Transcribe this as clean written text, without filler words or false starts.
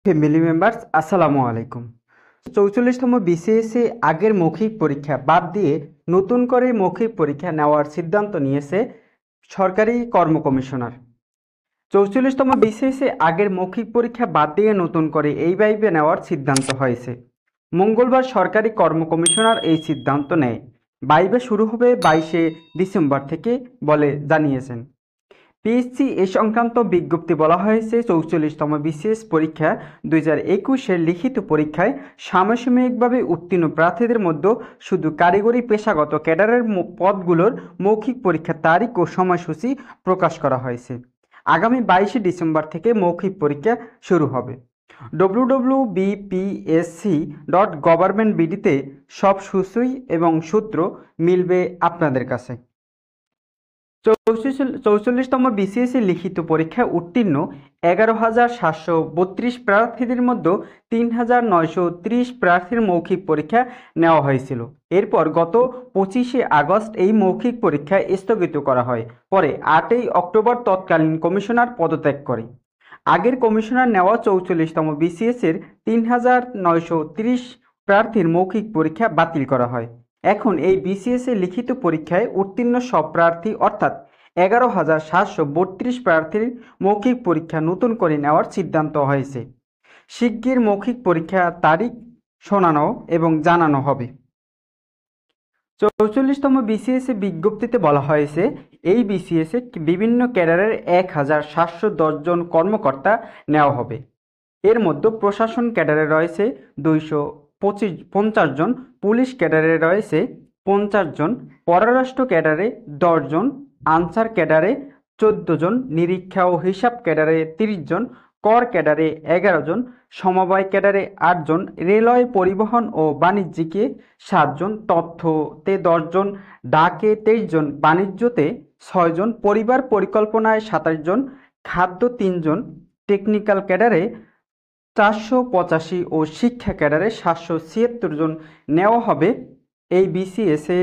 Family members আসসালামু আলাইকুম। 44তম BCSC আগের মৌখিক পরীক্ষা বাদ দিয়ে নতুন করে মৌখিক পরীক্ষা নেওয়ার সিদ্ধান্ত নিয়েছে সরকারি কর্ম কমিশনার। 44তম বিসিএসসি আগের মৌখিক পরীক্ষা বাদ দিয়ে নতুন করে এইভাবে নেওয়ার সিদ্ধান্ত হয়েছে। মঙ্গলবার সরকারি কর্ম কমিশনার এই সিদ্ধান্ত নেয়। ভাইভা শুরু হবে 22শে ডিসেম্বর থেকে বলে জানিয়েছেন। পিএসসি এ সংক্রান্ত বিজ্ঞপ্তি বলা হয়েছে 44তম বিসিএস পরীক্ষা 2021-এর লিখিত পরীক্ষায় সাময়িকভাবে উত্তীর্ণ প্রার্থীদের মধ্যে শুধু কারিগরি পেশাগত ক্যাডারের পদগুলোর মৌখিক পরীক্ষার তারিখ ও সময়সূচি প্রকাশ করা হয়েছে। আগামী 22শে ডিসেম্বর থেকে মৌখিক পরীক্ষা শুরু হবে। www.bpsc.government.bd-তে সব সূচি এবং সূত্র মিলবে আপনাদের কাছে। 44তম বিসিএসসি লিখিত পরীক্ষায় উত্তীর্ণ 11,732 প্রার্থীদের মধ্যে 3,930 প্রার্থীর মৌখিক পরীক্ষা নেওয়া হয়েছিল। এরপর গত 25শে আগস্ট এই মৌখিক পরীক্ষা স্থগিত করা হয়। পরে 8ই অক্টোবর তৎকালীন কমিশনার পদত্যাগ করে। আগের কমিশনার নেওয়া 44তম বিসিএসের 3,930 প্রার্থীর মৌখিক পরীক্ষা বাতিল করা হয়। এখন এই বিসিএস এর লিখিত পরীক্ষায় উত্তীর্ণ সব প্রার্থী অর্থাৎ 11,732 প্রার্থীর মৌখিক পরীক্ষা নতুন করে নেওয়ার সিদ্ধান্ত হয়েছে। শিগগির মৌখিক পরীক্ষা তারিখ শোনানো এবং জানানো হবে। 44তম বিসিএস এ বিজ্ঞপ্তিতে বলা হয়েছে এই বিসিএস এ বিভিন্ন ক্যাডারের 1,710 জন কর্মকর্তা নেওয়া হবে। এর মধ্যে প্রশাসন ক্যাডারে রয়েছে 250 জন, পুলিশ ক্যাডারে রয়েছে 50 জন, পররাষ্ট্র ক্যাডারে 10 জন, আনসার ক্যাডারে 14 জন, নিরীক্ষা ও হিসাব ক্যাডারে 30 জন, কর ক্যাডারে 11 জন, সমবায় ক্যাডারে 8 জন, রেলওয়ে পরিবহন ও বাণিজ্যিকে 7 জন, তথ্যতে 10 জন, ডাকে 23 জন, বাণিজ্যতে 6 জন, পরিবার পরিকল্পনায় 27 জন, খাদ্য 3 জন, টেকনিক্যাল ক্যাডারে 485 ও শিক্ষা ক্যাডারে 776 জন নেওয়া হবে। এই বিসিএসে